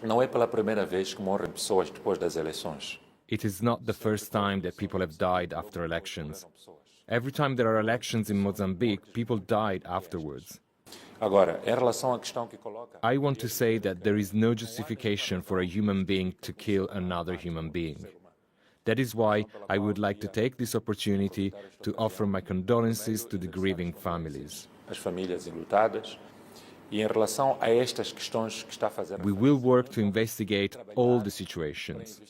Não é pela primeira vez que morrem pessoas depois das eleições. It is not the first time that people have died after elections. Every time there are elections in Mozambique, people died afterwards. Agora, em relação à questão que coloca... I want to say that there is no justification for a human being to kill another human being. That is why I would like to take this opportunity to offer my condolences to the grieving families. As famílias enlutadas. E em relação a estas questões que está fazendo... We will work to investigate all the situations.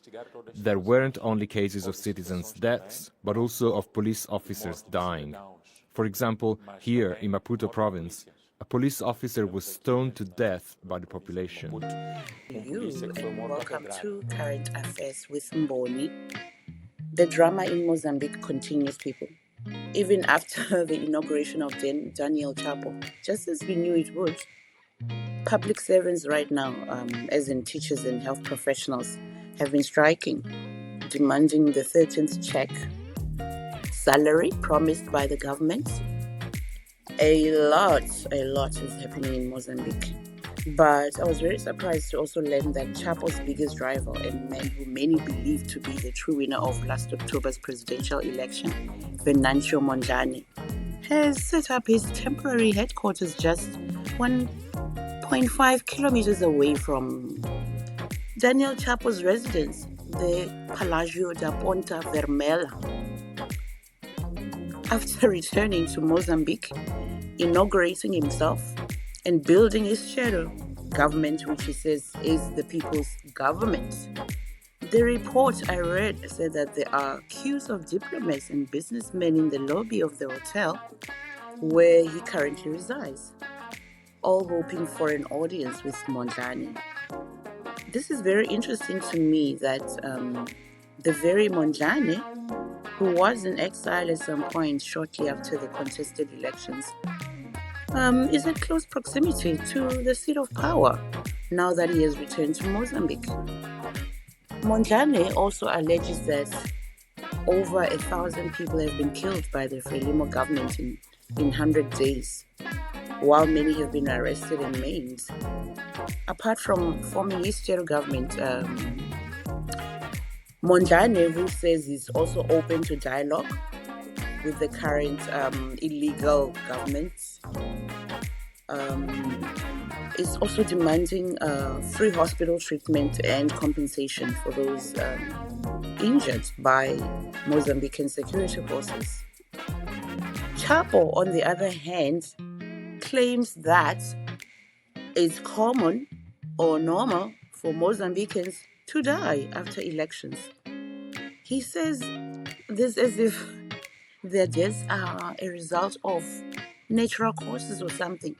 There weren't only cases of citizens' deaths, but also of police officers dying. For example, here in Maputo province, a police officer was stoned to death by the population. Welcome to Current Affairs with Mboni. The drama in Mozambique continues, people. Even after the inauguration of Daniel Chapo, just as we knew it would. Public servants right now, as in teachers and health professionals, have been striking, demanding the 13th check salary promised by the government. A lot is happening in Mozambique. But I was very surprised to also learn that Chapo's biggest rival and man who many believe to be the true winner of last October's presidential election, Venancio Mondlane, has set up his temporary headquarters just 1.5 kilometers away from Daniel Chapo's residence, the Palazzo da Ponta Vermelha. After returning to Mozambique, inaugurating himself, and building his shadow government, which he says is the people's government. The report I read said that there are queues of diplomats and businessmen in the lobby of the hotel where he currently resides, all hoping for an audience with Mondlane. This is very interesting to me that the very Mondlane, who was in exile at some point shortly after the contested elections, is in close proximity to the seat of power now that he has returned to Mozambique. Mondlane also alleges that over 1,000 people have been killed by the Frelimo government in 100 days, while many have been arrested and maimed. Apart from forming his shadow government, Mondlane, who says he's also open to dialogue with the current illegal government, is also demanding free hospital treatment and compensation for those injured by Mozambican security forces. Chapo, on the other hand, claims that it's common or normal for Mozambicans to die after elections. He says this as if their deaths are a result of natural causes or something.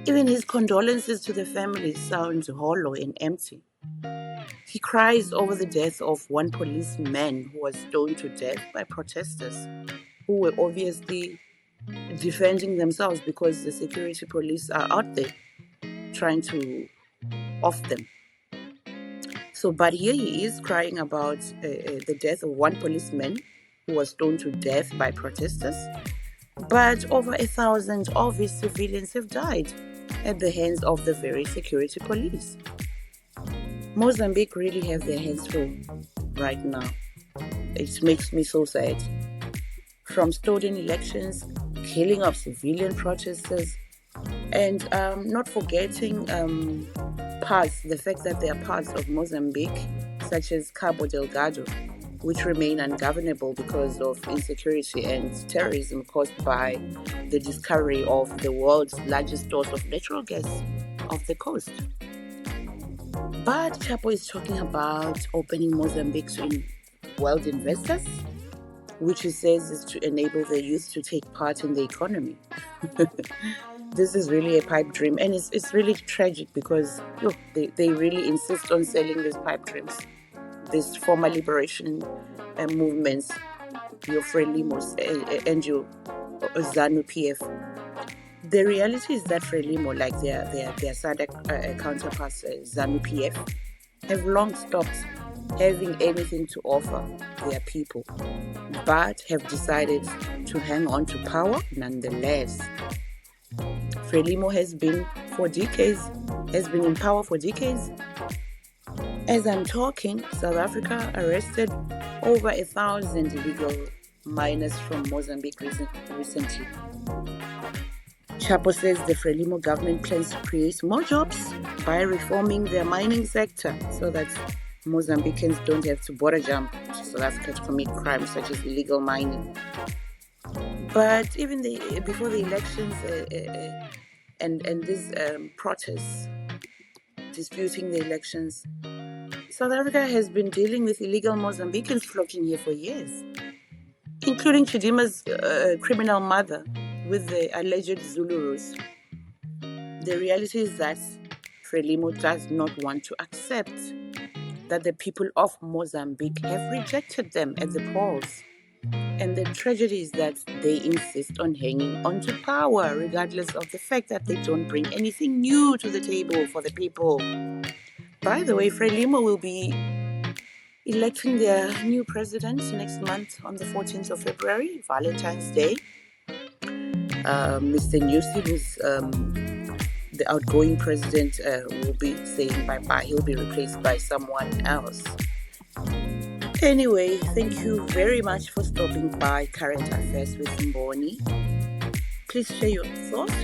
Even his condolences to the families sound hollow and empty. He cries over the death of one policeman who was stoned to death by protesters who were obviously defending themselves because the security police are out there trying to off them. So, but here he is crying about the death of one policeman who was stoned to death by protesters, but over 1,000 of his civilians have died at the hands of the very security police. Mozambique really have their hands full right now. It makes me so sad. From stolen elections, killing of civilian protesters, and not forgetting the fact that there are parts of Mozambique, such as Cabo Delgado, which remain ungovernable because of insecurity and terrorism caused by the discovery of the world's largest source of natural gas off the coast. But Chapo is talking about opening Mozambique to world investors, which he says is to enable the youth to take part in the economy. This is really a pipe dream, and it's really tragic because they really insist on selling these pipe dreams. These former liberation movements, your Frelimos and your ZANU-PF. The reality is that Frelimo, like their SADC counterparts, ZANU-PF, have long stopped having anything to offer their people, but have decided to hang on to power nonetheless. Frelimo has been for decades, has been in power for decades. As I'm talking, South Africa arrested over 1,000 illegal miners from Mozambique recently. Chapo says the Frelimo government plans to create more jobs by reforming their mining sector so that Mozambicans don't have to border jump to South Africa to commit crimes such as illegal mining. But even before the elections and these protests disputing the elections, South Africa has been dealing with illegal Mozambicans flocking here for years, including Chidima's criminal mother with the alleged Zulurus. The reality is that Frelimo does not want to accept that the people of Mozambique have rejected them at the polls. And the tragedy is that they insist on hanging on to power, regardless of the fact that they don't bring anything new to the table for the people. By the way, Frelimo will be electing their new president next month on the 14th of February, Valentine's Day. Mr. Nyusi, who's the outgoing president, will be saying bye-bye. He'll be replaced by someone else. Anyway, thank you very much for stopping by Current Affairs with Mboni. Please share your thoughts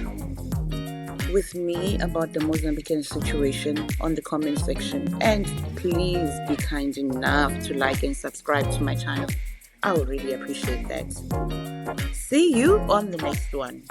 with me about the Mozambican situation on the comment section. And please be kind enough to like and subscribe to my channel. I would really appreciate that. See you on the next one.